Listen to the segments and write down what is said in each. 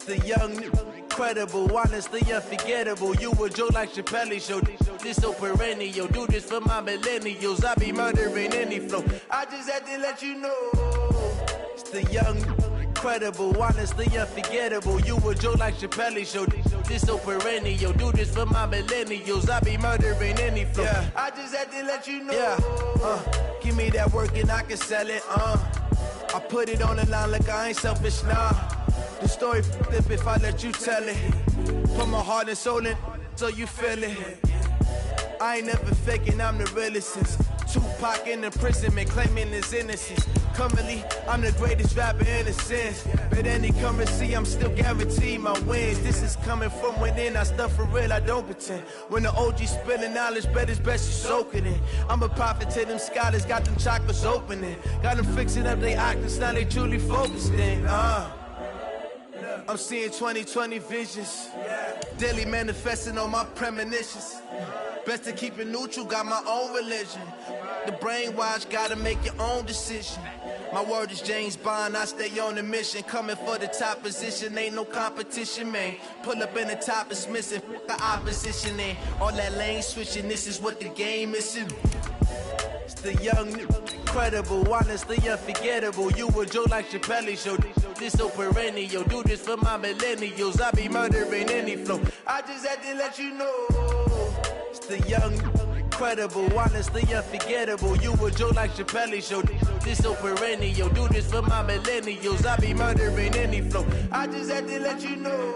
The young, incredible, honestly unforgettable. You a joke like Chappelle Show. This so perennial. Do this for my millennials. I be murdering any flow. I just had to let you know. It's the young, incredible, honestly unforgettable. You a joke like Chappelle Show. This so perennial. Do this for my millennials. I be murdering any flow. Yeah. I just had to let you know. Yeah. Give me that work and I can sell it. I put it on the line like I ain't selfish, nah. The story flip if I let you tell it. Put my heart and soul in so you feel it. I ain't never faking, I'm the realest since Tupac in imprisonment, claiming his innocence. Currently, I'm the greatest rapper in a sense. But any currency, I'm still guaranteed my wins. This is coming from within, I stuff for real, I don't pretend. When the OG spilling knowledge, bet it's best you soak it in. I'm a prophet to them scholars, got them chakras opening. Got them fixing up they octaves, now they truly focused in. I'm seeing 2020 visions. Daily manifesting on my premonitions. Best to keep it neutral, got my own religion. The brainwash, gotta make your own decision. My word is James Bond, I stay on the mission. Coming for the top position, ain't no competition, man. Pull up in the top, it's missing, the opposition in. All that lane switching, this is what the game is. It's the young, incredible, honestly unforgettable. You a joke like Chappelle Show. This so perennial. Do this for my millennials. I be murdering any flow. I just had to let you know. It's the young, incredible, honestly unforgettable. You a joke like Chappelle Show. This so perennial. Do this for my millennials. I be murdering any flow. I just had to let you know.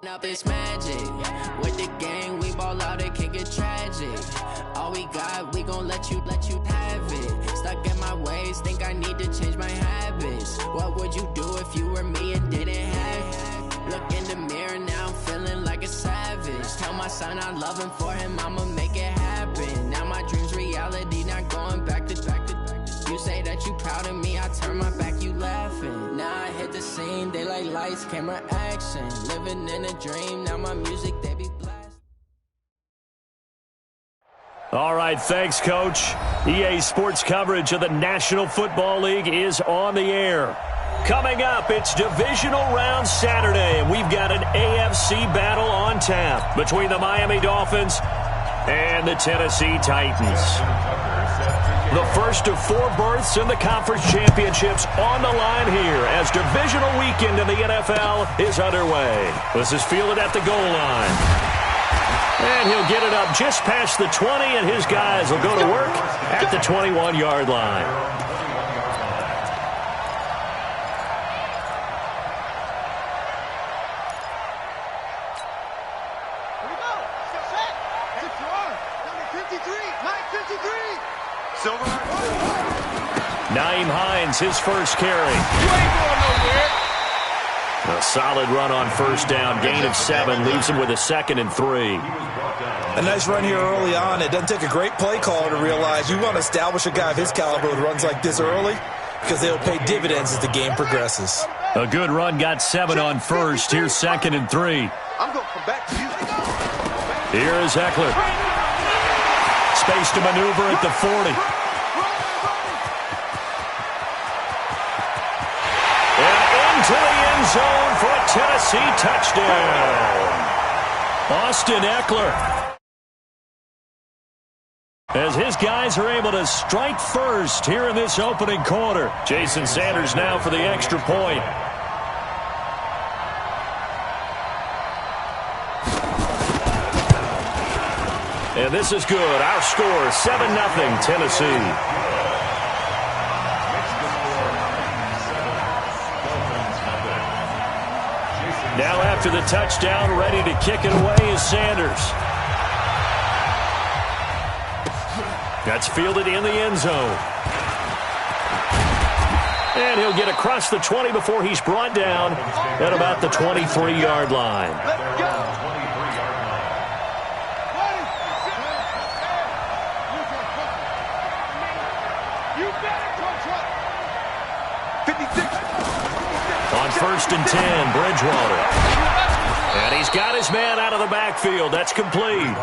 Up it's magic. With the gang, we ball out, it can get tragic. All we got, we gon' let you have it. Stuck in my ways, think I need to change my habits. What would you do if you were me and didn't have it? Look in the mirror, now I'm feeling like a savage. Tell my son I love him, for him I'ma make it happen. Now my dream's reality, not going back to. You say that you proud of me, I turn my back, you laughing. Now I hit the scene, they like lights, camera, action. Living in a dream, now my music, they be blast. All right, thanks, Coach. EA Sports coverage of the National Football League is on the air. Coming up, it's Divisional Round Saturday, and we've got an AFC battle on tap between the Miami Dolphins and the Tennessee Titans. The first of 4 berths in the conference championships on the line here as divisional weekend in the NFL is underway. This is fielded at the goal line. And he'll get it up just past the 20, and his guys will go to work at the 21-yard line. Naeem Hines, his first carry. A solid run on first down. Gain of 7 leaves him with a 2nd and 3. A nice run here early on. It doesn't take a great play caller to realize you want to establish a guy of his caliber with runs like this early because they'll pay dividends as the game progresses. A good run, got 7 on first. Here's 2nd and 3. I'm going to come back to you. Here is Eckler. Space to maneuver at the 40. To the end zone for a Tennessee touchdown. Austin Eckler. As his guys are able to strike first here in this opening quarter. Jason Sanders now for the extra point. And this is good. Our score, 7-0 Tennessee. Now after the touchdown, ready to kick it away is Sanders. That's fielded in the end zone. And he'll get across the 20 before he's brought down at about the 23-yard line. Let's go. 56. On 1st and 10, Bridgewater. And he's got his man out of the backfield. That's complete.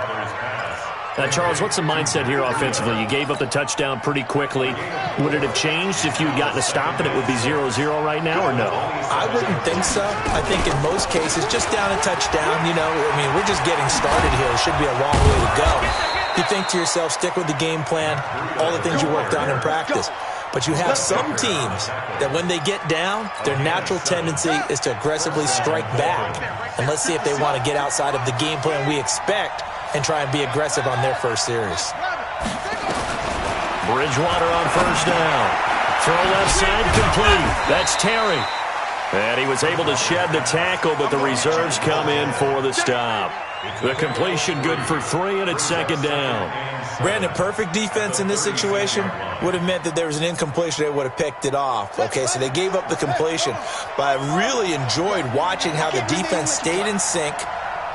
Now, Charles, what's the mindset here offensively? You gave up the touchdown pretty quickly. Would it have changed if you had gotten a stop and it would be 0-0 right now, or no? I wouldn't think so. I think in most cases, just down a touchdown, we're just getting started here. It should be a long way to go. You think to yourself, stick with the game plan, all the things you worked on in practice. But you have some teams that when they get down, their natural tendency is to aggressively strike back. And let's see if they want to get outside of the game plan we expect and try and be aggressive on their first series. Bridgewater on 1st down. Throw left side complete. That's Terry. And he was able to shed the tackle, but the reserves come in for the stop. The completion good for 3, and it's 2nd down. Brandon, perfect defense in this situation would have meant that there was an incompletion that would have picked it off. Okay, so they gave up the completion. But I really enjoyed watching how the defense stayed in sync,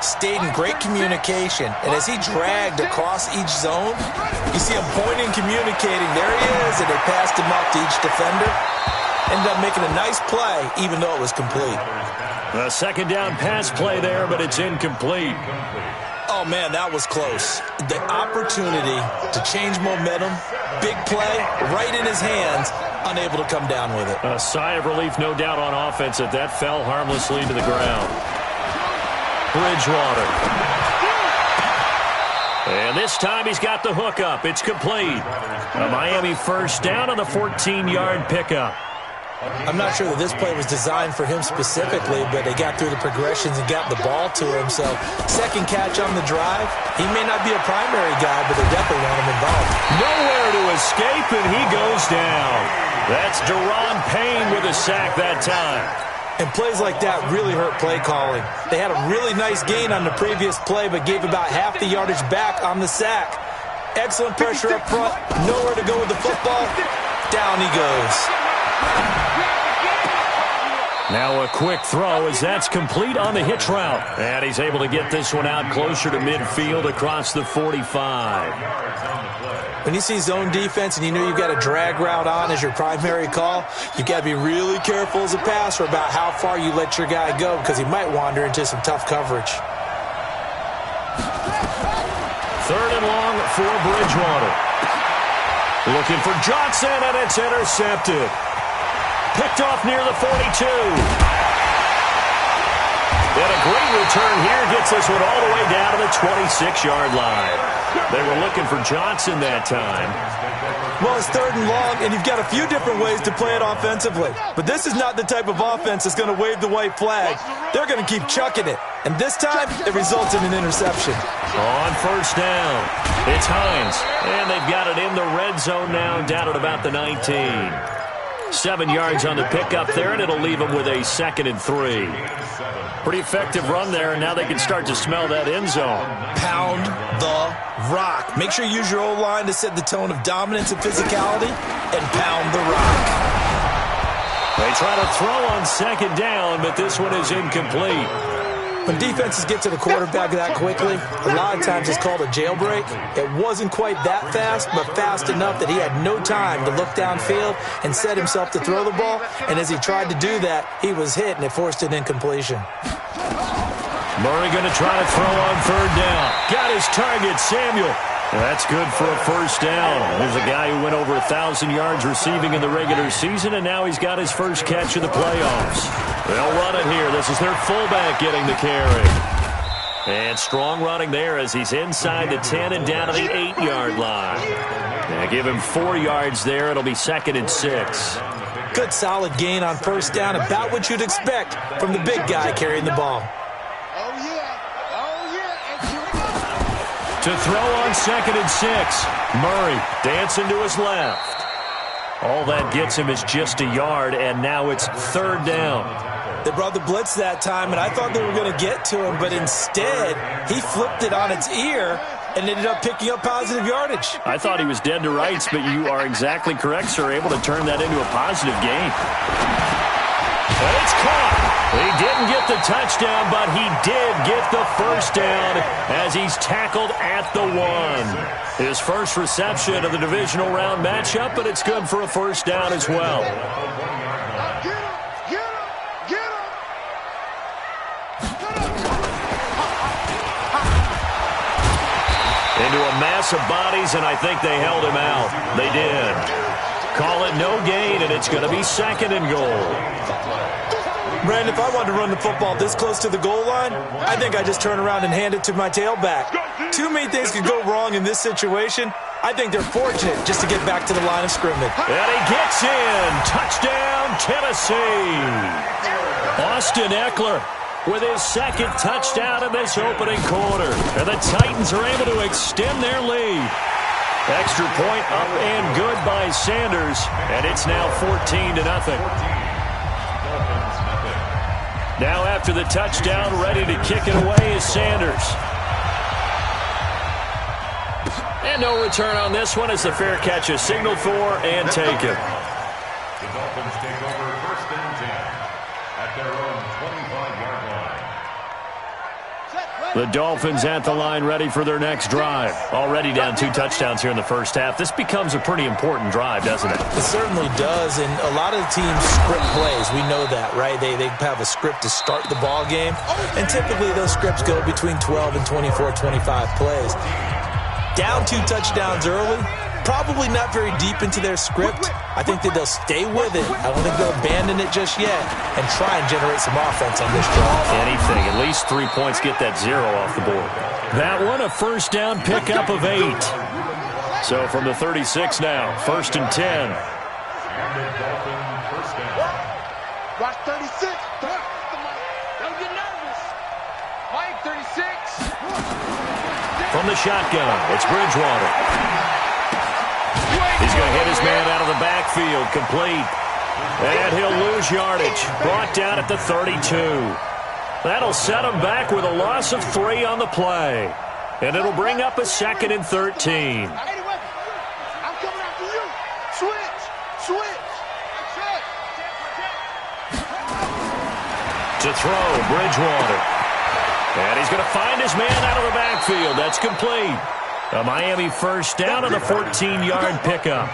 stayed in great communication, and as he dragged across each zone, you see him pointing, communicating. There he is, and they passed him off to each defender. Ended up making a nice play, even though it was complete. A 2nd down pass play there, but it's incomplete. Oh, man, that was close. The opportunity to change momentum, big play, right in his hands, unable to come down with it. A sigh of relief, no doubt, on offense that fell harmlessly to the ground. Bridgewater. And this time he's got the hook up. It's complete. A Miami 1st down on the 14-yard pickup. I'm not sure that this play was designed for him specifically, but they got through the progressions and got the ball to him. So, 2nd catch on the drive. He may not be a primary guy, but they definitely want him involved. Nowhere to escape, and he goes down. That's Deron Payne with a sack that time. And plays like that really hurt play calling. They had a really nice gain on the previous play, but gave about half the yardage back on the sack. Excellent pressure up front. Nowhere to go with the football. Down he goes. Now a quick throw as that's complete on the hitch route. And he's able to get this one out closer to midfield across the 45. When you see zone defense and you know you've got a drag route on as your primary call, you've got to be really careful as a passer about how far you let your guy go because he might wander into some tough coverage. 3rd and long for Bridgewater. Looking for Johnson, and it's intercepted. Picked off near the 42. And a great return here gets this one all the way down to the 26-yard line. They were looking for Johnson that time. Well, it's 3rd and long, and you've got a few different ways to play it offensively. But this is not the type of offense that's going to wave the white flag. They're going to keep chucking it. And this time, it results in an interception. On 1st down, it's Hines. And they've got it in the red zone now, down at about the 19. 7 yards on the pickup there, and it'll leave them with a 2nd and 3. Pretty effective run there, and now they can start to smell that end zone. Pound the rock. Make sure you use your O-line to set the tone of dominance and physicality, and pound the rock. They try to throw on 2nd down, but this one is incomplete. When defenses get to the quarterback that quickly, a lot of times it's called a jailbreak. It wasn't quite that fast, but fast enough that he had no time to look downfield and set himself to throw the ball. And as he tried to do that, he was hit, and it forced an incompletion. Murray going to try to throw on 3rd down. Got his target, Samuel. That's good for a 1st down. There's a guy who went over 1,000 yards receiving in the regular season, and now he's got his first catch in the playoffs. They'll run it here. This is their fullback getting the carry. And strong running there as he's inside the 10 and down to the 8-yard line. Now give him 4 yards there. It'll be 2nd and 6. Good solid gain on 1st down, about what you'd expect from the big guy carrying the ball. To throw on 2nd and 6. Murray dancing to his left. All that gets him is just a yard, and now it's 3rd down. They brought the blitz that time, and I thought they were going to get to him, but instead, he flipped it on its ear and ended up picking up positive yardage. I thought he was dead to rights, but you are exactly correct, sir. Able to turn that into a positive gain. And it's caught. He didn't get the touchdown, but he did get the first down as he's tackled at the 1. His first reception of the divisional round matchup, but it's good for a first down as well. Into a mass of bodies, and I think they held him out. They did. Call it no gain, and it's going to be 2nd and goal. Brandon, if I wanted to run the football this close to the goal line, I think I just turn around and hand it to my tailback. Too many things could go wrong in this situation. I think they're fortunate just to get back to the line of scrimmage. And he gets in. Touchdown, Tennessee. Austin Eckler with his 2nd touchdown in this opening quarter. And the Titans are able to extend their lead. Extra point up and good by Sanders. And it's now 14-0. Now after the touchdown, ready to kick it away is Sanders. And no return on this one as the fair catch is signaled for and taken. The Dolphins take over 1st and 10 at their own 25-yard line. The Dolphins at the line ready for their next drive. Already down 2 touchdowns here in the first half. This becomes a pretty important drive, doesn't it? It certainly does, and a lot of the teams script plays. We know that, right? They have a script to start the ball game, and typically those scripts go between 12 and 24, 25 plays. Down 2 touchdowns early, probably not very deep into their script. I think that they'll stay with it. I don't think they'll abandon it just yet and try and generate some offense on this drive. Anything. At least 3 points get that 0 off the board. That one a first down pickup of 8. So from the 36 now, 1st and 10. And the Dolphin first down. Watch 36. Don't get nervous. Mike, 36. From the shotgun, it's Bridgewater. He's going to hit his man out of the backfield, complete. And he'll lose yardage. Brought down at the 32. That'll set him back with a loss of 3 on the play. And it'll bring up a 2nd and 13. I'm coming after you. Switch. To throw, Bridgewater. And he's going to find his man out of the backfield. That's complete. A Miami first down on a 14-yard pickup.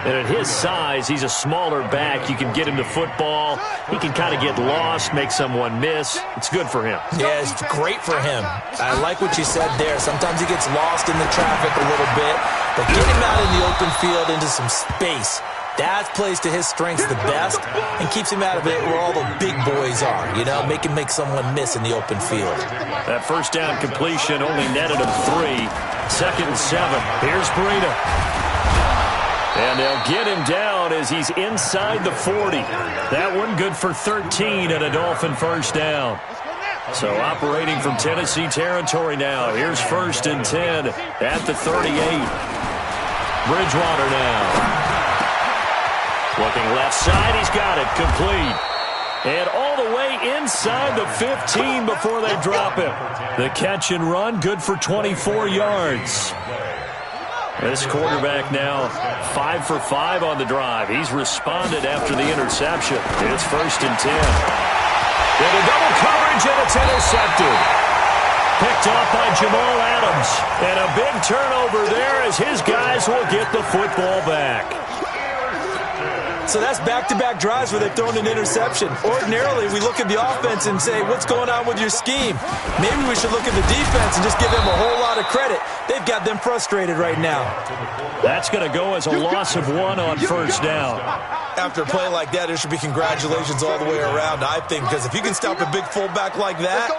And at his size, he's a smaller back. You can get him to football. He can kind of get lost, make someone miss. It's good for him. Yeah, it's great for him. I like what you said there. Sometimes he gets lost in the traffic a little bit. But get him out in the open field into some space. That plays to his strengths the best and keeps him out of it where all the big boys are, make him make someone miss in the open field. That first down completion only netted him 3. 2nd and 7. Here's Breida. And they'll get him down as he's inside the 40. That one good for 13 and a Dolphin first down. So operating from Tennessee territory now. Here's 1st and 10 at the 38. Bridgewater now. Looking left side, he's got it, complete. And all the way inside the 15 before they drop him. The catch and run, good for 24 yards. This quarterback now 5 for 5 on the drive. He's responded after the interception. It's 1st and 10. Into double coverage, and it's intercepted. Picked off by Jamal Adams. And a big turnover there as his guys will get the football back. So that's back-to-back drives where they've thrown an interception. Ordinarily, we look at the offense and say, what's going on with your scheme? Maybe we should look at the defense and just give them a whole lot of credit. They've got them frustrated right now. That's going to go as a loss of 1 on first down. After a play like that, there should be congratulations all the way around, I think, because if you can stop a big fullback like that,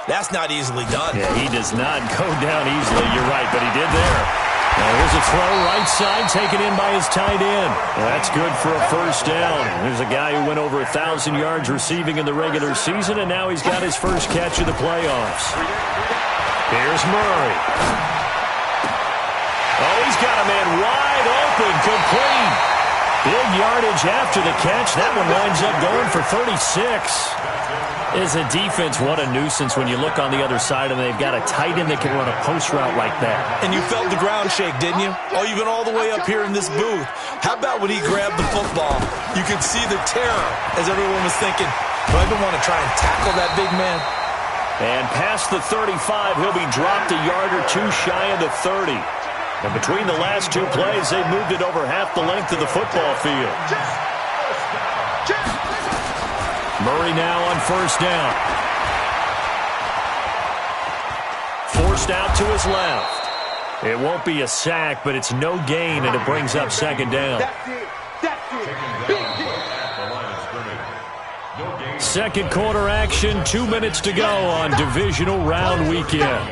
that's not easily done. Yeah, he does not go down easily. You're right, but he did there. Now here's a throw right side taken in by his tight end. That's good for a first down. There's a guy who went over 1,000 yards receiving in the regular season, and now he's got his first catch of the playoffs. Here's Murray. Oh, he's got a man wide open, complete. Big yardage after the catch. That one winds up going for 36. As a defense, what a nuisance when you look on the other side and they've got a tight end that can run a post route like that. And you felt the ground shake, didn't you? Oh, even all the way up here in this booth. How about when he grabbed the football? You could see the terror as everyone was thinking, do I even want to try and tackle that big man? And past the 35, he'll be dropped a yard or two shy of the 30. And between the last two plays, they moved it over half the length of the football field. Murray now on first down. Forced out to his left. It won't be a sack, but it's no gain, and it brings up second down. Second quarter action, 2 minutes to go on divisional round weekend.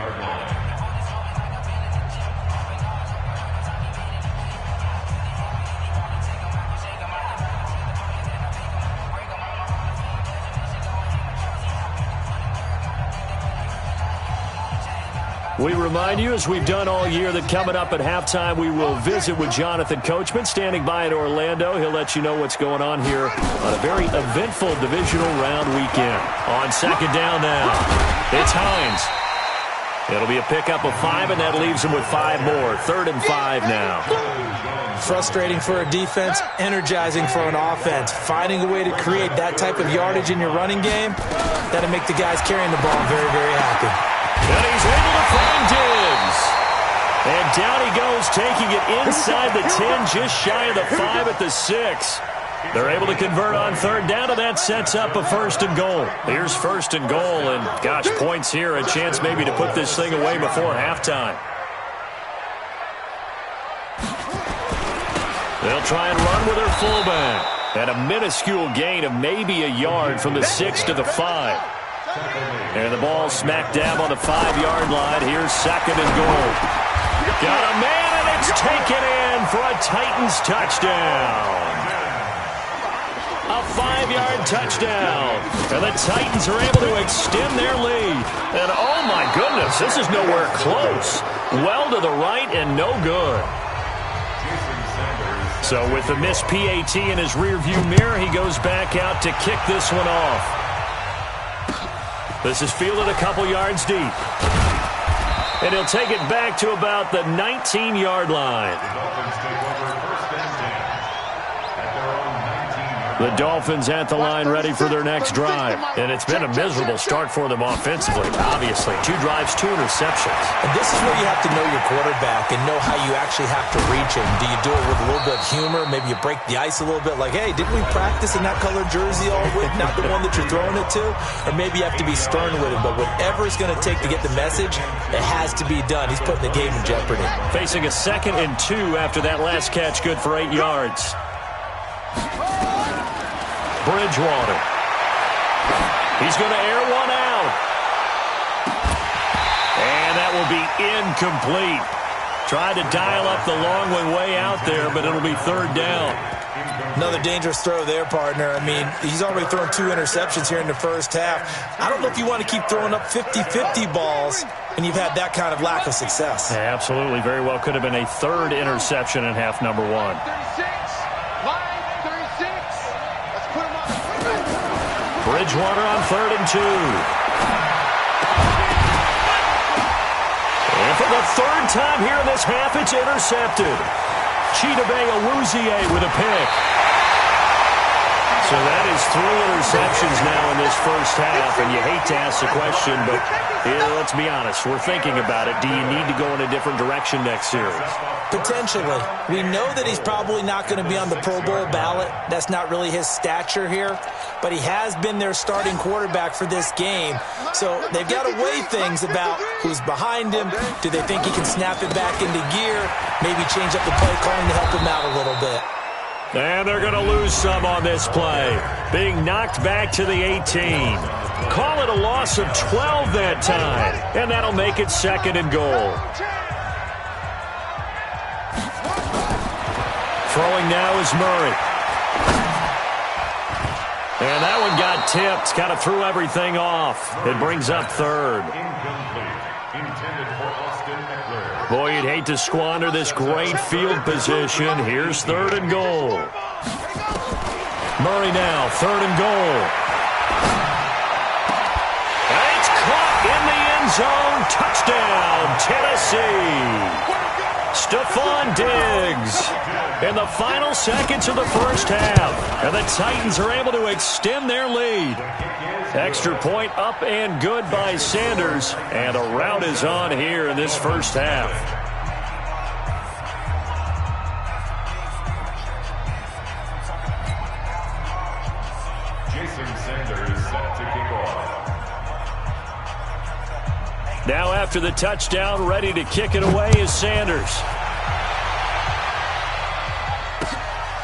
We remind you, as we've done all year, that coming up at halftime, we will visit with Jonathan Coachman, standing by in Orlando. He'll let you know what's going on here on a very eventful divisional round weekend. On second down now, it's Hines. It'll be a pickup of 5, and that leaves him with 5 more. 3rd and 5 now. Frustrating for a defense, energizing for an offense. Finding a way to create that type of yardage in your running game, that'll make the guys carrying the ball very, very happy. And he's able to find Diggs. And down he goes, taking it inside the 10, just shy of the 5 at the 6. They're able to convert on 3rd down, and that sets up a 1st and goal. Here's 1st and goal, and gosh, points here, a chance maybe to put this thing away before halftime. They'll try and run with their fullback. At a minuscule gain of maybe a yard from the 6 to the 5. And the ball smack dab on the 5-yard line. Here's 2nd and goal. Got a man, and it's taken in for a Titans touchdown. A 5-yard touchdown. And the Titans are able to extend their lead. And oh my goodness, this is nowhere close. Well to the right and no good. So with the missed PAT in his rearview mirror, he goes back out to kick this one off. This is fielded a couple yards deep. And he'll take it back to about the 19-yard line. The Dolphins at the line ready for their next drive. And it's been a miserable start for them offensively, obviously. 2 drives, 2 interceptions. And this is where you have to know your quarterback and know how you actually have to reach him. Do you do it with a little bit of humor? Maybe you break the ice a little bit like, hey, didn't we practice in that colored jersey all week? Not the one that you're throwing it to? Or maybe you have to be stern with him. But whatever it's going to take to get the message, it has to be done. He's putting the game in jeopardy. Facing a 2nd and 2 after that last catch, good for 8 yards. Bridgewater. He's going to air one out. And that will be incomplete. Tried to dial up the long one way out there, but it'll be 3rd down. Another dangerous throw there, partner. I mean, he's already thrown 2 interceptions here in the first half. I don't know if you want to keep throwing up 50-50 balls, and you've had that kind of lack of success. Yeah, absolutely. Very well could have been a 3rd interception in half number 1. Bridgewater on 3rd and 2. And for the 3rd time here in this half, it's intercepted. Chidobe Awuzie with a pick. So that is 3 interceptions now in this first half, and you hate to ask the question, but let's be honest, we're thinking about it. Do you need to go in a different direction next series? Potentially. We know that he's probably not going to be on the Pro Bowl ballot. That's not really his stature here, but he has been their starting quarterback for this game. So they've got to weigh things about who's behind him. Do they think he can snap it back into gear? Maybe change up the play calling to help him out a little bit. And they're going to lose some on this play. Being knocked back to the 18. Call it a loss of 12 that time. And that'll make it 2nd and goal. Throwing now is Murray. And that one got tipped. Kind of threw everything off. It brings up 3rd. Boy, you'd hate to squander this great field position. Here's 3rd and goal. Murray now, 3rd and goal. In the end zone, touchdown, Tennessee. Stephon Diggs in the final seconds of the first half. And the Titans are able to extend their lead. Extra point up and good by Sanders. And a rout is on here in this first half. Jason Sanders set to kick off. Now after the touchdown, ready to kick it away is Sanders.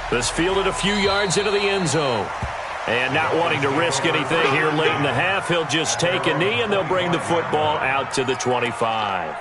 This fielded a few yards into the end zone. And not wanting to risk anything here late in the half, he'll just take a knee and they'll bring the football out to the 25.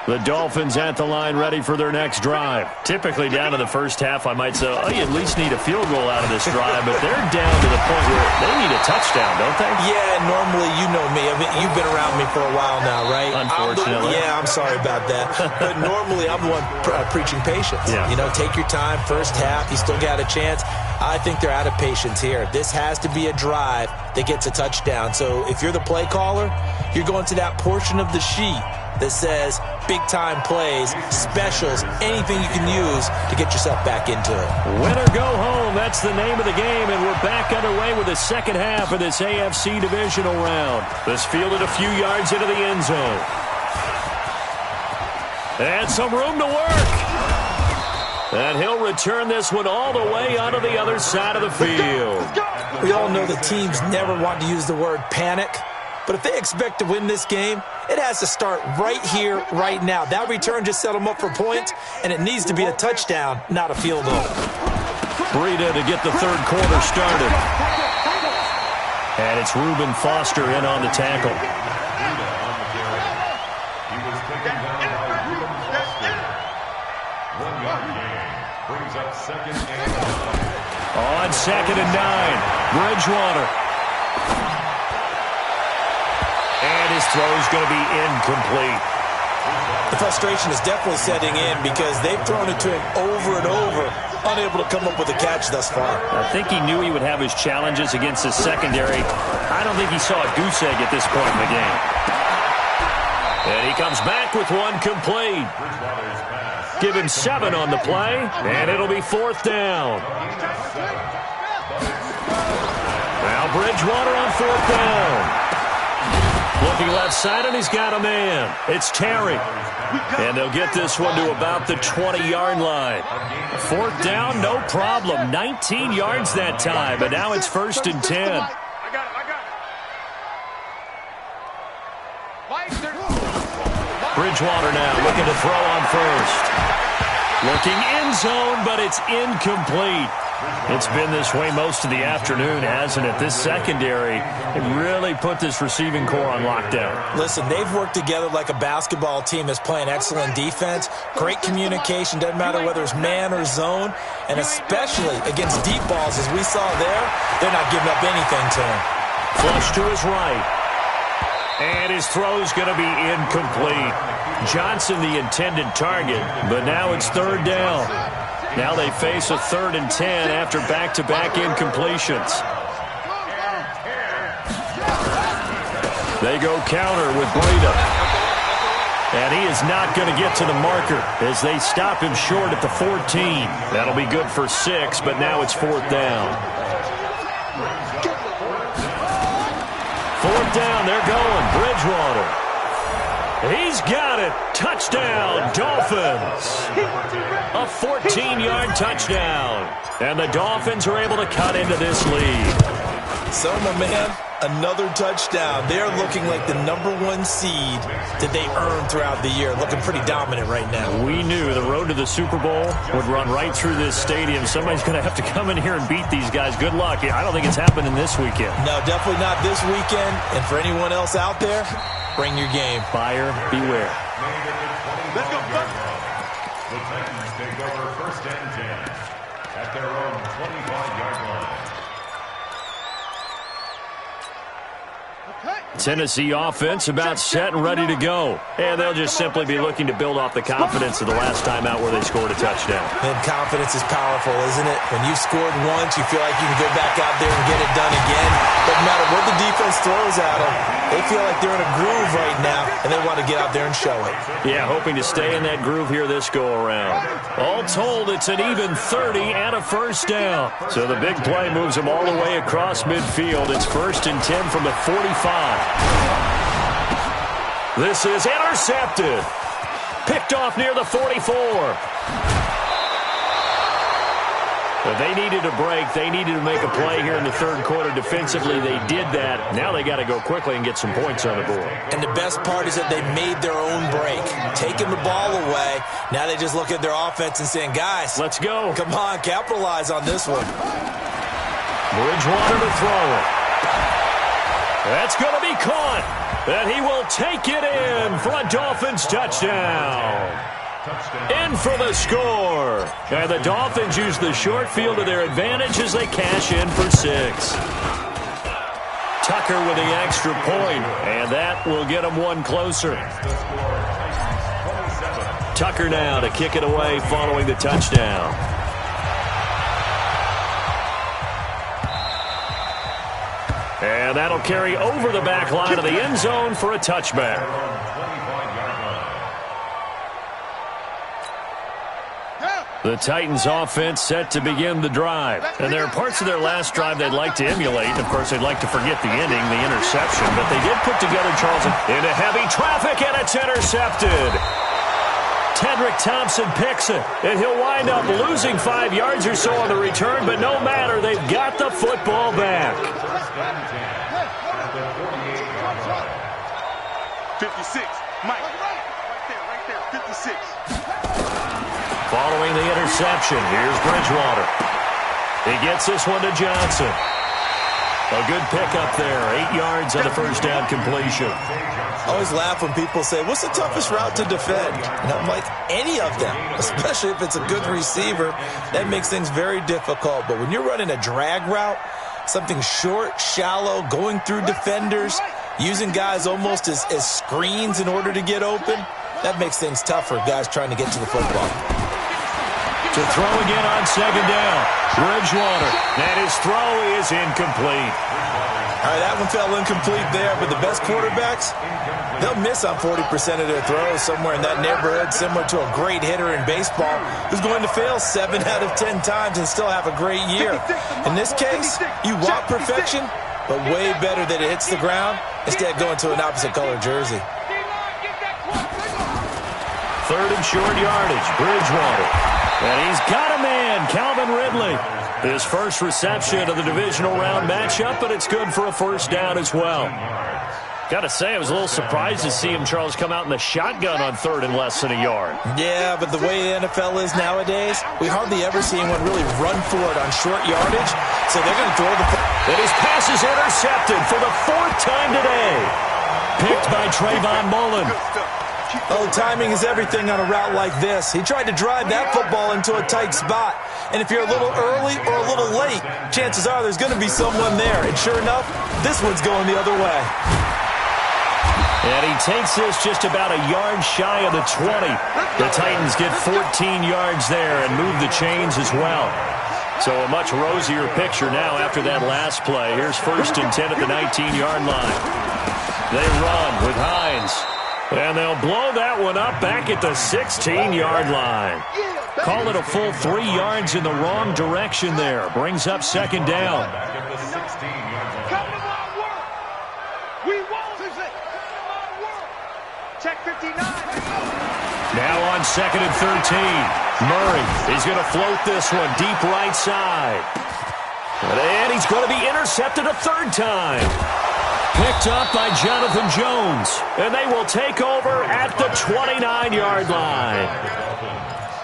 The Dolphins at the line ready for their next drive. Typically down in the first half, I might say, oh, you at least need a field goal out of this drive, but they're down to the point where they need a touchdown, don't they? Yeah, normally, you know me. I mean, you've been around me for a while now, right? Unfortunately. I'm sorry about that. But normally, I'm the one preaching patience. Yeah. You know, take your time. First half, you still got a chance. I think they're out of patience here. This has to be a drive that gets a touchdown. So if you're the play caller, you're going to that portion of the sheet that says big-time plays, specials, anything you can use to get yourself back into it. Win or go home, that's the name of the game, and we're back underway with the second half of this AFC divisional round. This fielded a few yards into the end zone. And some room to work. And he'll return this one all the way onto the other side of the field. We all know that teams never want to use the word panic, but if they expect to win this game, it has to start right here, right now. That return just set them up for points, and it needs to be a touchdown, not a field goal. Breida to get the third quarter started. And it's Reuben Foster in on the tackle. He was taken down by Reuben Foster. 1 yard gain. Brings up second and 9. On second and 9, Bridgewater. And his throw is going to be incomplete. The frustration is definitely setting in because they've thrown it to him over and over, unable to come up with a catch thus far. I think he knew he would have his challenges against his secondary. I don't think he saw a goose egg at this point in the game. And he comes back with one complete. Give him 7 on the play, and it'll be 4th down. Now Bridgewater on 4th down. Looking left side, and he's got a man. It's Terry. And they'll get this one to about the 20-yard line. 4th down, no problem. 19 yards that time, but now it's 1st and 10. I got it. Bridgewater now looking to throw on first. Looking end zone, but it's incomplete. It's been this way most of the afternoon, hasn't it? This secondary, it really put this receiving core on lockdown. Listen, they've worked together like a basketball team that's playing excellent defense. Great communication, doesn't matter whether it's man or zone. And especially against deep balls, as we saw there, they're not giving up anything to him. Flush to his right. And his throw's going to be incomplete. Johnson the intended target, but now it's 3rd down. Now they face a 3rd and 10 after back-to-back incompletions. They go counter with Breida. And he is not going to get to the marker as they stop him short at the 14. That'll be good for 6, but now it's 4th down. 4th down, they're going. Bridgewater. He's got it. Touchdown, Dolphins. A 14-yard touchdown. And the Dolphins are able to cut into this lead. So, my man, another touchdown. They're looking like the #1 seed that they earned throughout the year. Looking pretty dominant right now. We knew the road to the Super Bowl would run right through this stadium. Somebody's going to have to come in here and beat these guys. Good luck. I don't think it's happening this weekend. No, definitely not this weekend. And for anyone else out there, bring your game. Buyer beware. Let's go. The Titans take over 1st and 10 at their own 25-yard line. Okay. Tennessee offense about set and ready to go. And they'll just simply be looking to build off the confidence of the last time out where they scored a touchdown. And confidence is powerful, isn't it? When you've scored once, you feel like you can go back out there and get it done again. Doesn't matter what the defense throws at them. They feel like they're in a groove right now, and they want to get out there and show it. Yeah, hoping to stay in that groove here this go-around. All told, it's an even 30 and a first down. So the big play moves them all the way across midfield. It's 1st and 10 from the 45. This is intercepted. Picked off near the 44. But they needed a break. They needed to make a play here in the third quarter. Defensively, they did that. Now they got to go quickly and get some points on the board. And the best part is that they made their own break. Taking the ball away, now they just look at their offense and saying, guys, let's go. Come on, capitalize on this one. Bridgewater to throw it. That's going to be caught. And he will take it in for a Dolphins touchdown. In for the score. And the Dolphins use the short field to their advantage as they cash in for 6. Tucker with the extra point, and that will get them one closer. Tucker now to kick it away following the touchdown. And that'll carry over the back line of the end zone for a touchback. The Titans offense set to begin the drive. And there are parts of their last drive they'd like to emulate. And, of course, they'd like to forget the ending, the interception. But they did put together Charles into heavy traffic, and it's intercepted. Tedrick Thompson picks it, and he'll wind up losing 5 yards or so on the return, but no matter, they've got the football back. 56. Mike. Right there. 56. Following the interception, here's Bridgewater. He gets this one to Johnson. A good pickup there, 8 yards on the first down completion. I always laugh when people say, what's the toughest route to defend? And I'm like, any of them, especially if it's a good receiver. That makes things very difficult. But when you're running a drag route, something short, shallow, going through defenders, using guys almost as screens in order to get open, that makes things tough for guys trying to get to the football. To throw again on second down. Bridgewater. And his throw is incomplete. All right, that one fell incomplete there, but the best quarterbacks, they'll miss on 40% of their throws, somewhere in that neighborhood, similar to a great hitter in baseball who's going to fail 7 out of 10 times and still have a great year. In this case, you want perfection, but way better that it hits the ground instead of going to an opposite color jersey. Third and short yardage, Bridgewater. And he's got a man, Calvin Ridley. His first reception of the divisional round matchup, but it's good for a first down as well. Got to say, I was a little surprised to see him, Charles, come out in the shotgun on third and less than a yard. Yeah, but the way the NFL is nowadays, we hardly ever see anyone really run for it on short yardage, so they're going to throw the ball. And his pass is intercepted for the 4th time today. Picked by Trayvon Mullen. Oh, timing is everything on a route like this. He tried to drive that football into a tight spot. And if you're a little early or a little late, chances are there's going to be someone there. And sure enough, this one's going the other way. And he takes this just about a yard shy of the 20. The Titans get 14 yards there and move the chains as well. So a much rosier picture now after that last play. Here's 1st and 10 at the 19-yard line. They run with Hines. And they'll blow that one up back at the 16-yard line. Call it a full 3 yards in the wrong direction there. Brings up second down. Check 59. Now on 2nd and 13. Murray, he's going to float this one deep right side. And he's going to be intercepted a 3rd time. Picked up by Jonathan Jones. And they will take over at the 29-yard line.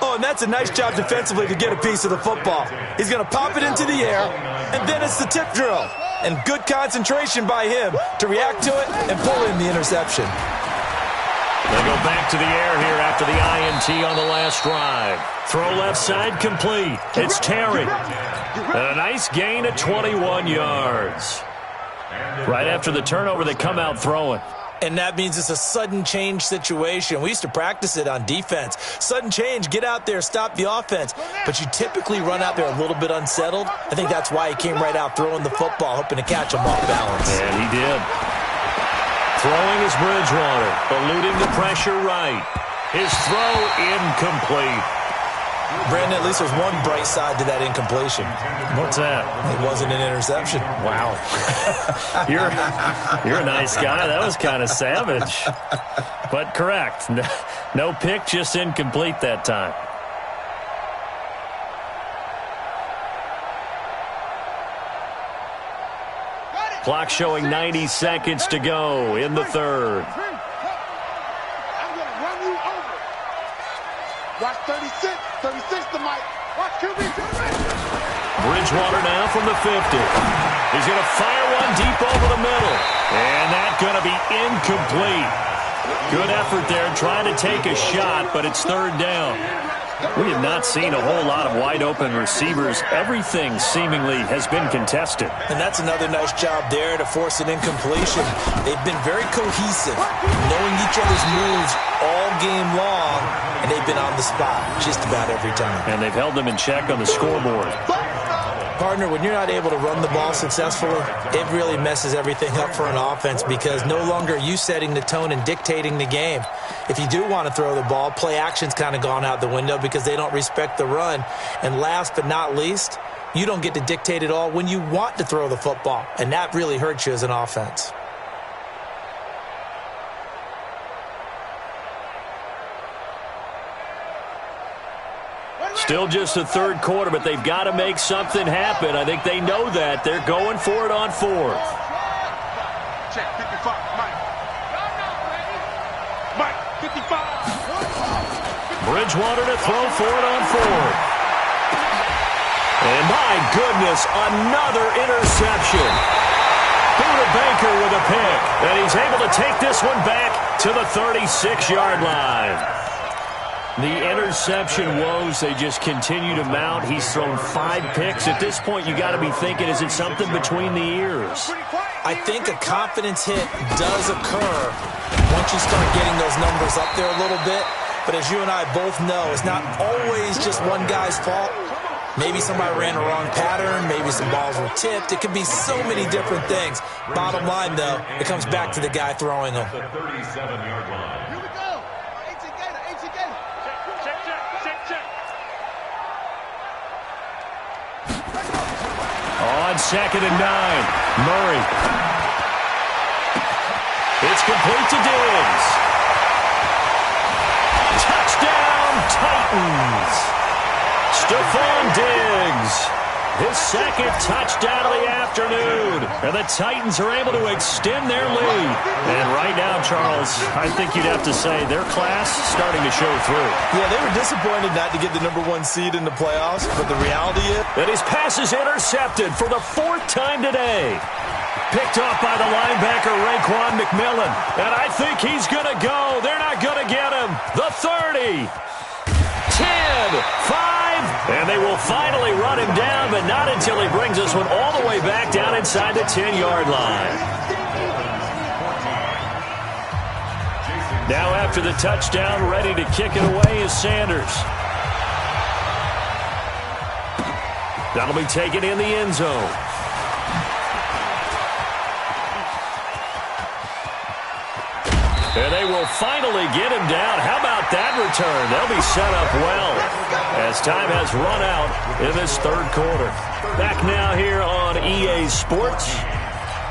Oh, and that's a nice job defensively to get a piece of the football. He's going to pop it into the air, and then it's the tip drill. And good concentration by him to react to it and pull in the interception. They go back to the air here after the INT on the last drive. Throw left side complete. It's Terry. And a nice gain of 21 yards. Right after the turnover, they come out throwing. And that means it's a sudden change situation. We used to practice it on defense. Sudden change, get out there, stop the offense. But you typically run out there a little bit unsettled. I think that's why he came right out throwing the football, hoping to catch him off balance. And he did. Throwing is Bridgewater, eluding the pressure right. His throw incomplete. Brandon, at least there's one bright side to that incompletion. What's that? It wasn't an interception. Wow. You're a nice guy. That was kind of savage. But correct. No pick, just incomplete that time. Clock showing 90 seconds to go in the third. Watch 36 to Mike. Watch QB. Bridgewater now from the 50. He's going to fire one deep over the middle. And that's going to be incomplete. Good effort there trying to take a shot, but it's third down. We have not seen a whole lot of wide-open receivers. Everything seemingly has been contested. And that's another nice job there to force an incompletion. They've been very cohesive, knowing each other's moves all game long, and they've been on the spot just about every time. And they've held them in check on the scoreboard. Partner, when you're not able to run the ball successfully, it really messes everything up for an offense because no longer are you setting the tone and dictating the game. If you do want to throw the ball, play action's kind of gone out the window because they don't respect the run. And last but not least, you don't get to dictate it all when you want to throw the football. And that really hurts you as an offense. Still just the third quarter, but they've got to make something happen. I think they know that. They're going for it on fourth. Check 55, Mike. Mike, 55. Bridgewater to throw for it on fourth. And my goodness, another interception. Buda Baker with a pick. And he's able to take this one back to the 36-yard line. The interception woes, they just continue to mount. He's thrown 5 picks. At this point, you got to be thinking, is it something between the ears? I think a confidence hit does occur once you start getting those numbers up there a little bit. But as you and I both know, it's not always just one guy's fault. Maybe somebody ran a wrong pattern. Maybe some balls were tipped. It could be so many different things. Bottom line, though, it comes back to the guy throwing them. The 37-yard line. On 2nd and 9, Murray. It's complete to Diggs. Touchdown, Titans. Stephon Diggs. His second touchdown of the afternoon. And the Titans are able to extend their lead. And right now, Charles, I think you'd have to say their class starting to show through. Yeah, they were disappointed not to get the #1 seed in the playoffs, but the reality is that his pass is intercepted for the 4th time today. Picked off by the linebacker, Raekwon McMillan. And I think he's going to go. They're not going to get him. The 30. 10, 5, and they will finally run him down, but not until he brings this one all the way back down inside the 10-yard line. Now after the touchdown, ready to kick it away is Sanders. That'll be taken in the end zone. And they will finally get him down. How about that return? They'll be set up well as time has run out in this third quarter. Back now here on EA Sports.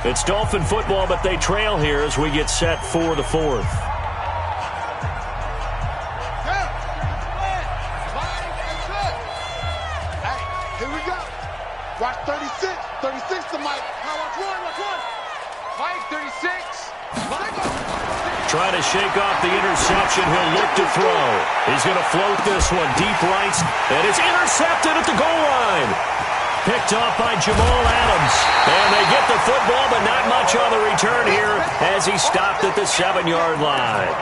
It's Dolphin football, but they trail here as we get set for the 4th. Hey, here we go. Watch 36. 36 to Mike. Watch one. Mike, 36. Trying to shake off the interception. He'll look to throw. He's going to float this one deep right, and it's intercepted at the goal line. Picked off by Jamal Adams. And they get the football, but not much on the return here as he stopped at the 7-yard line.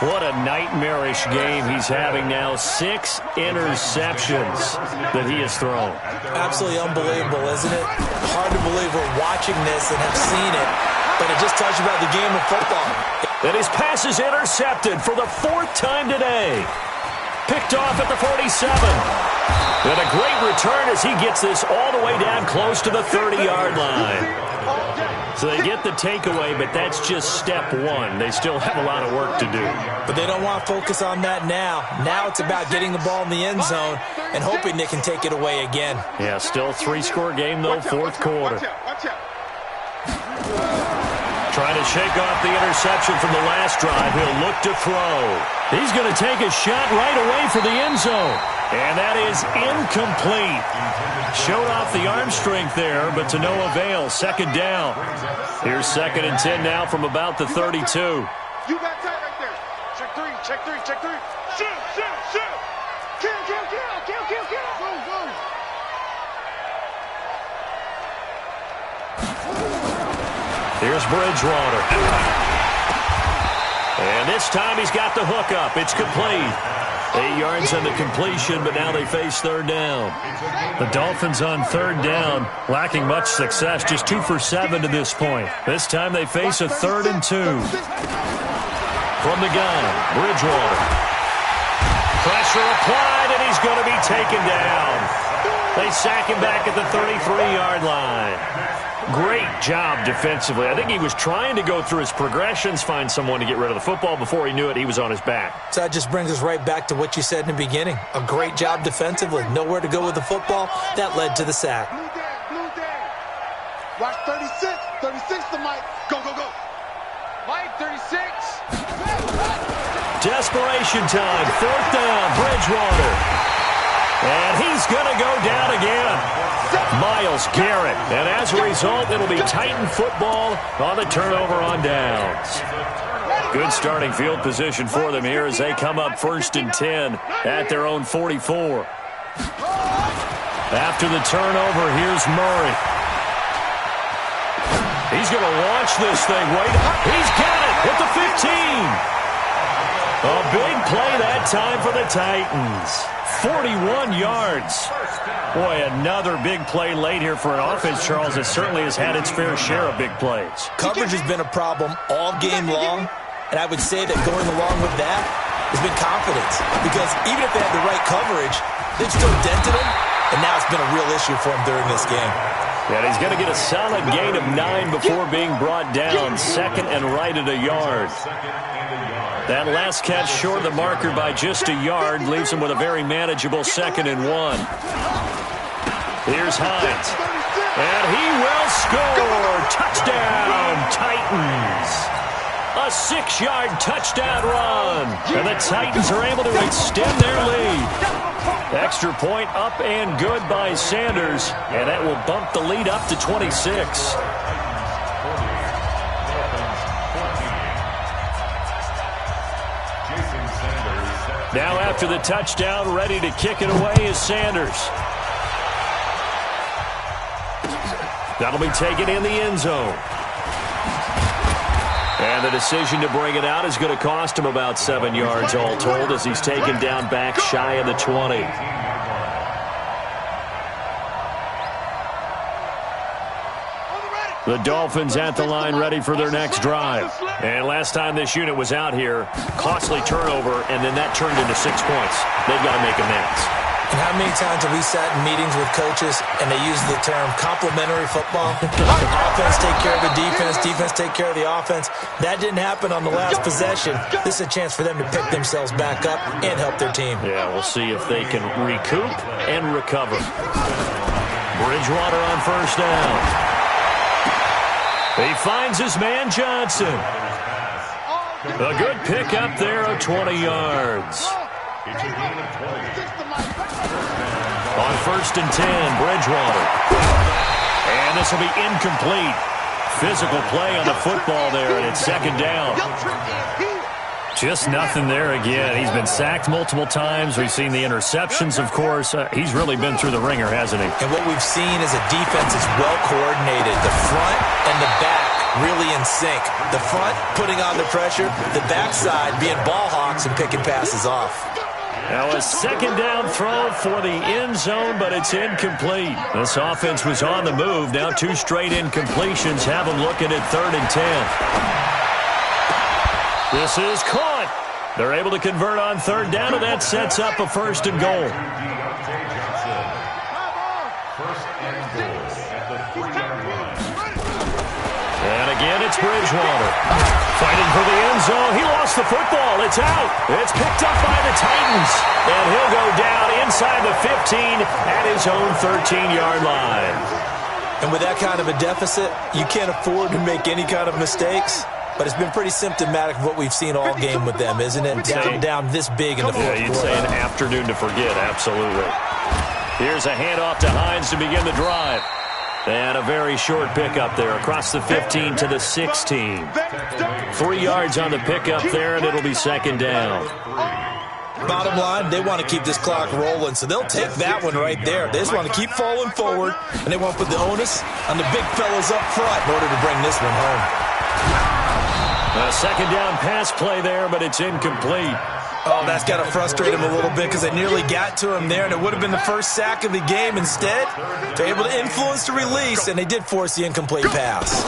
What a nightmarish game he's having now. 6 interceptions that he has thrown. Absolutely unbelievable, isn't it? Hard to believe we're watching this and have seen it, but it just tells you about the game of football. And his pass is intercepted for the 4th time today. Picked off at the 47. And a great return as he gets this all the way down close to the 30-yard line. So they get the takeaway, but that's just step 1. They still have a lot of work to do. But they don't want to focus on that now. Now it's about getting the ball in the end zone and hoping they can take it away again. Yeah, still 3-score game, though, 4th quarter. Trying to shake off the interception from the last drive. He'll look to throw. He's going to take a shot right away for the end zone. And that is incomplete. Showed off the arm strength there, but to no avail. 2nd down. Here's 2nd and 10 now from about the 32. You got tight right there. Check 3, check 3, check 3. Shoot, shoot, shoot. Kill, kill, kill, kill, kill, kill. Go, go. Here's Bridgewater. And this time he's got the hook up. It's complete. 8 yards on the completion, but now they face 3rd down. The Dolphins on 3rd down, lacking much success, just 2 for 7 to this point. This time they face a 3rd and 2. From the gun, Bridgewater. Pressure applied, and he's going to be taken down. They sack him back at the 33-yard line. Great job defensively. I think he was trying to go through his progressions, find someone to get rid of the football. Before he knew it, he was on his back. So that just brings us right back to what you said in the beginning. A great job defensively. Nowhere to go with the football. That led to the sack. Blue day. Watch 36. 36 to Mike. Go, go, go. Mike, 36. Desperation time. 4th down. Bridgewater. And he's going to go down again. Myles Garrett. And as a result, it'll be Titan football on the turnover on downs. Good starting field position for them here as they come up 1st and 10 at their own 44. After the turnover, here's Murray. He's going to launch this thing. Wait, he's got it at the 15. A big play that time for the Titans. 41 yards. Boy, another big play late here for an offense, Charles, that certainly has had its fair share of big plays. Coverage has been a problem all game long, and I would say that going along with that has been confidence. Because even if they had the right coverage, they've still dented them, and now it's been a real issue for them during this game. Yeah, he's going to get a solid gain of 9 before being brought down. 2nd and right at a yard. That last catch short of the marker by just a yard leaves him with a very manageable 2nd and 1. Here's Hines. And he will score. Touchdown, Titans. A 6-yard touchdown run. And the Titans are able to extend their lead. Extra point up and good by Sanders. And that will bump the lead up to 26. Now after the touchdown, ready to kick it away is Sanders. That'll be taken in the end zone. And the decision to bring it out is going to cost him about 7 yards all told as he's taken down back shy of the 20. The Dolphins at the line ready for their next drive. And last time this unit was out here, costly turnover, and then that turned into 6 points. They've got to make amends. And how many times have we sat in meetings with coaches and they use the term complementary football? Offense take care of the defense, defense take care of the offense. That didn't happen on the last possession. This is a chance for them to pick themselves back up and help their team. Yeah, we'll see if they can recoup and recover. Bridgewater on 1st down. He finds his man Johnson. A good pickup there of 20 yards. On 1st and 10, Bridgewater. And this will be incomplete. Physical play on the football there, and it's 2nd down. Just nothing there again. He's been sacked multiple times. We've seen the interceptions, of course. He's really been through the ringer, hasn't he? And what we've seen is a defense that's well coordinated. The front and the back really in sync. The front putting on the pressure, the backside being ball hawks and picking passes off. Now a second down throw for the end zone, but it's incomplete. This offense was on the move. Now 2 straight incompletions have them looking at 3rd and 10. This is caught. They're able to convert on 3rd down, and that sets up a 1st and goal. And again, it's Bridgewater. Fighting for the end zone. He lost the football. It's out. It's picked up by the Titans. And he'll go down inside the 15 at his own 13-yard line. And with that kind of a deficit, you can't afford to make any kind of mistakes. But it's been pretty symptomatic of what we've seen all game with them, isn't it? Down this big in the fourth quarter. You'd say an afternoon to forget, absolutely. Here's a handoff to Hines to begin the drive. And a very short pickup there across the 15 to the 16. 3 yards on the pickup there, and it'll be 2nd down. Bottom line, they want to keep this clock rolling, so they'll take that one right there. They just want to keep falling forward, and they want to put the onus on the big fellas up front in order to bring this one home. A 2nd down pass play there, but it's incomplete. Oh, that's got to frustrate him a little bit because they nearly got to him there, and it would have been the first sack of the game. Instead, they're able to influence the release, and they did force the incomplete pass.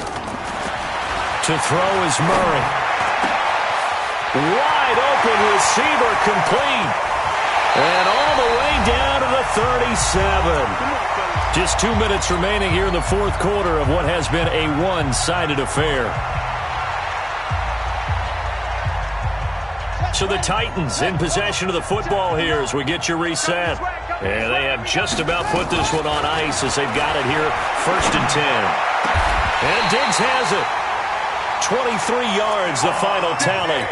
To throw is Murray. Wide open receiver complete. And all the way down to the 37. Just 2 minutes remaining here in the fourth quarter of what has been a one-sided affair. So the Titans in possession of the football here as we get you reset. And they have just about put this one on ice as they've got it here, 1st and 10. And Diggs has it. 23 yards, the final tally.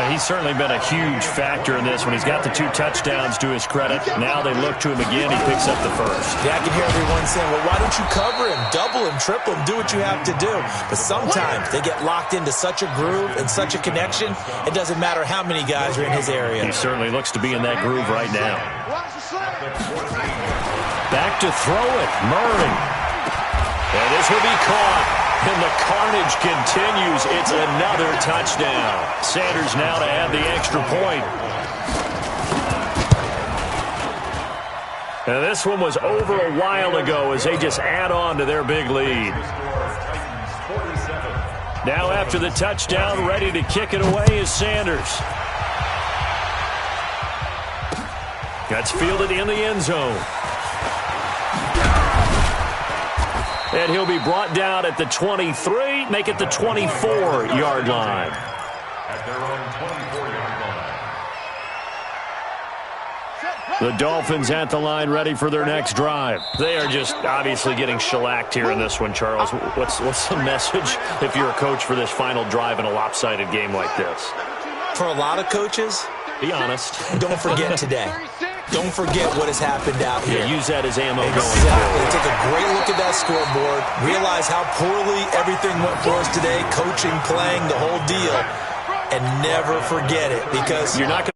He's certainly been a huge factor in this one. He's got the 2 touchdowns to his credit. Now they look to him again. He picks up the 1st. Yeah, I can hear everyone saying, well, why don't you cover him, double him, triple him, do what you have to do. But sometimes they get locked into such a groove and such a connection, it doesn't matter how many guys are in his area. He certainly looks to be in that groove right now. Back to throw it, Murray. And this will be caught. And the carnage continues. It's another touchdown. Sanders now to add the extra point. And this one was over a while ago as they just add on to their big lead. Now after the touchdown, ready to kick it away is Sanders. That's fielded in the end zone. And he'll be brought down at the 23, make it the 24-yard line. At their own 24-yard line. The Dolphins at the line ready for their next drive. They are just obviously getting shellacked here in this one, Charles. What's the message if you're a coach for this final drive in a lopsided game like this? For a lot of coaches, be honest. Don't forget today. Don't forget what has happened out here. Yeah, use that as ammo exactly. going forward. Take a great look at that scoreboard. Realize how poorly everything went for us today, coaching, playing, the whole deal. And never forget it because you're not going